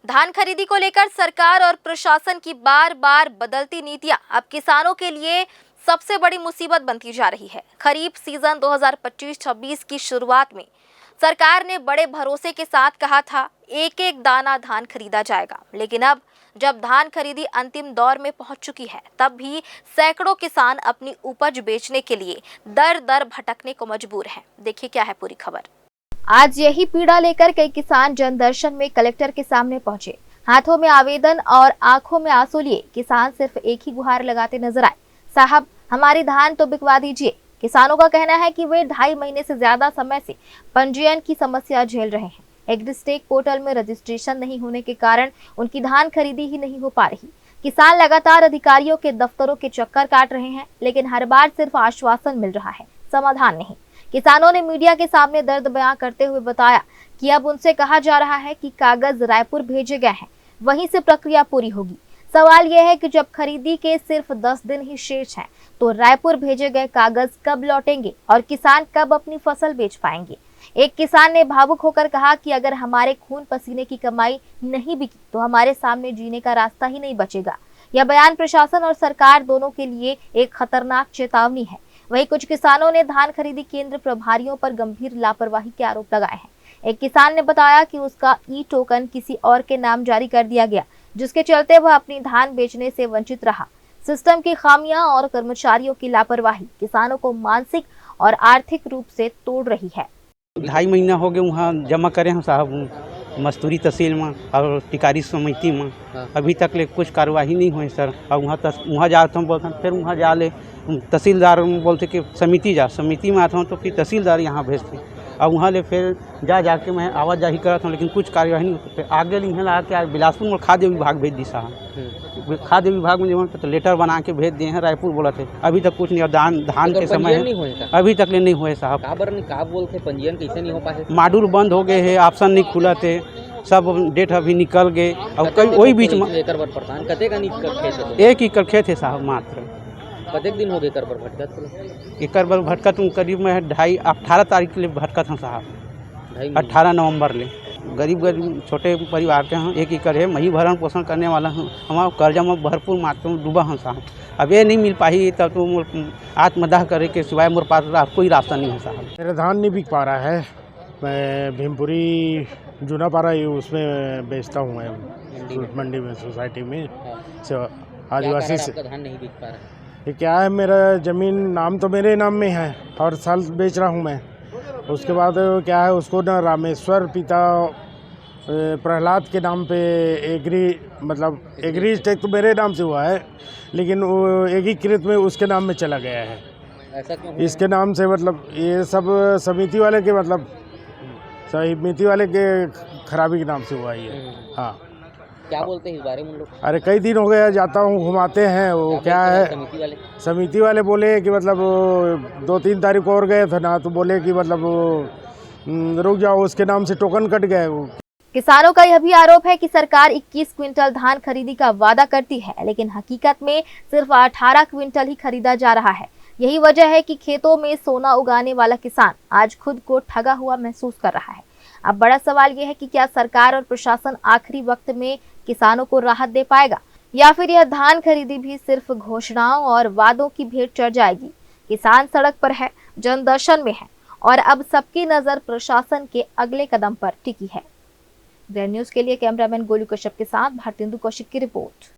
धान खरीदी को लेकर सरकार और प्रशासन की बार बार बदलती नीतियां अब किसानों के लिए सबसे बड़ी मुसीबत बनती जा रही है। खरीफ सीजन 2025-26 की शुरुआत में सरकार ने बड़े भरोसे के साथ कहा था एक एक दाना धान खरीदा जाएगा, लेकिन अब जब धान खरीदी अंतिम दौर में पहुंच चुकी है, तब भी सैकड़ों किसान अपनी उपज बेचने के लिए दर दर भटकने को मजबूर हैं। देखिए क्या है पूरी खबर। आज यही पीड़ा लेकर कई किसान जनदर्शन में कलेक्टर के सामने पहुंचे। हाथों में आवेदन और आंखों में आंसू लिए किसान सिर्फ एक ही गुहार लगाते नजर आए, साहब हमारी धान तो बिकवा दीजिए। किसानों का कहना है कि वे 2.5 महीने से ज्यादा समय से पंजीयन की समस्या झेल रहे हैं। एग्रीस्टेक पोर्टल में रजिस्ट्रेशन नहीं होने के कारण उनकी धान खरीदी ही नहीं हो पा रही। किसान लगातार अधिकारियों के दफ्तरों के चक्कर काट रहे हैं, लेकिन हर बार सिर्फ आश्वासन मिल रहा है, समाधान नहीं। किसानों ने मीडिया के सामने दर्द बयां करते हुए बताया कि अब उनसे कहा जा रहा है कि कागज रायपुर भेजे गए हैं, वहीं से प्रक्रिया पूरी होगी। सवाल यह है कि जब खरीदी के सिर्फ 10 दिन ही शेष हैं, तो रायपुर भेजे गए कागज कब लौटेंगे और किसान कब अपनी फसल बेच पाएंगे। एक किसान ने भावुक होकर कहा कि अगर हमारे खून पसीने की कमाई नहीं बिकी तो हमारे सामने जीने का रास्ता ही नहीं बचेगा। यह बयान प्रशासन और सरकार दोनों के लिए एक खतरनाक चेतावनी है। वहीं कुछ किसानों ने धान खरीदी केंद्र प्रभारियों पर गंभीर लापरवाही के आरोप लगाए हैं। एक किसान ने बताया कि उसका ई टोकन किसी और के नाम जारी कर दिया गया, जिसके चलते वह अपनी धान बेचने से वंचित रहा। सिस्टम की खामियां और कर्मचारियों की लापरवाही किसानों को मानसिक और आर्थिक रूप से तोड़ रही है। 2.5 महीना हो गए वहाँ जमा करे हैं साहब, मस्तूरी तहसील में और टिकारी समिति में। अभी तक ले कुछ कार्रवाई नहीं हुई सर। और वहाँ जाता हूँ बोलते हैं, फिर वहाँ जा ले तहसीलदार बोलते कि समिति में आता हूँ तो फिर तहसीलदार यहाँ भेजते, और वहाँ ले फिर जाके मैं आवाज जाही करता हूँ, लेकिन कुछ कार्यवाही नहीं होती। फिर आगे यहाँ ला के बिलासपुर में खाद्य विभाग भेज दी साहब। खाद्य विभाग में जब तो लेटर बना के भेज दिए हैं, रायपुर बोला थे, अभी तक कुछ नहीं। और धान के समय है, अभी तक ले नहीं हुए साहब। बोलते पंजीयन कैसे नहीं हो पाए? मॉड्यूल बंद हो गए हैं, ऑप्शन नहीं खुला थे, सब डेट अभी निकल गए। और कई वही बीच में एक ही खेत है साहब मात्र। कतेक दिन हो गए कर पर भटकत? एकर पर भटकत करीब में 18 तारीख के लिए भटकत हूँ साहब, 18 नवंबर ले। गरीब छोटे परिवार के हैं, 1 एकड़ है, मही भरण पोषण करने वाला हूँ। हमारा कर्जा में भरपूर मात्रा में डूबा हूँ साहब। अब ये नहीं मिल पाई तब तो आत्मदाह करे के सिवाय मोर पास कोई रास्ता नहीं है साहब। मेरा धान नहीं बिक पा रहा है। मैं भीमपुरी जूना पारा उसमें बेचता हूँ, मैं मंडी में, सोसाइटी में आदिवासी से। धान नहीं बिक पा रहा है, ये क्या है, मेरा ज़मीन नाम तो मेरे नाम में है और साल बेच रहा हूँ मैं। उसके बाद क्या है, उसको ना रामेश्वर पिता प्रहलाद के नाम पे एग्री स्टेक तो मेरे नाम से हुआ है, लेकिन वो एकीकृत में उसके नाम में चला गया है। ऐसा क्यों? इसके नाम से ये सब समिति वाले के खराबी के नाम से हुआ है। हाँ, क्या बोलते हैं इस बारे में लोग? अरे कई दिन हो गया, जाता हूँ, घुमाते हैं। वो क्या है, समिति वाले बोले कि 2-3 तारीख और गए थे ना, तो बोले कि रुक जाओ, उसके नाम से टोकन कट गए। किसानों का यह भी आरोप है कि सरकार 21 क्विंटल धान खरीदी का वादा करती है, लेकिन हकीकत में सिर्फ 18 क्विंटल ही खरीदा जा रहा है। यही वजह है कि खेतों में सोना उगाने वाला किसान आज खुद को ठगा हुआ महसूस कर रहा है। अब बड़ा सवाल यह है कि क्या सरकार और प्रशासन आखिरी वक्त में किसानों को राहत दे पाएगा, या फिर यह धान खरीदी भी सिर्फ घोषणाओं और वादों की भेंट चढ़ जाएगी। किसान सड़क पर है, जनदर्शन में है, और अब सबकी नजर प्रशासन के अगले कदम पर टिकी है। ग्रैंड न्यूज के लिए कैमरामैन गोलू कश्यप के साथ भारतेंदु कौशिक की रिपोर्ट।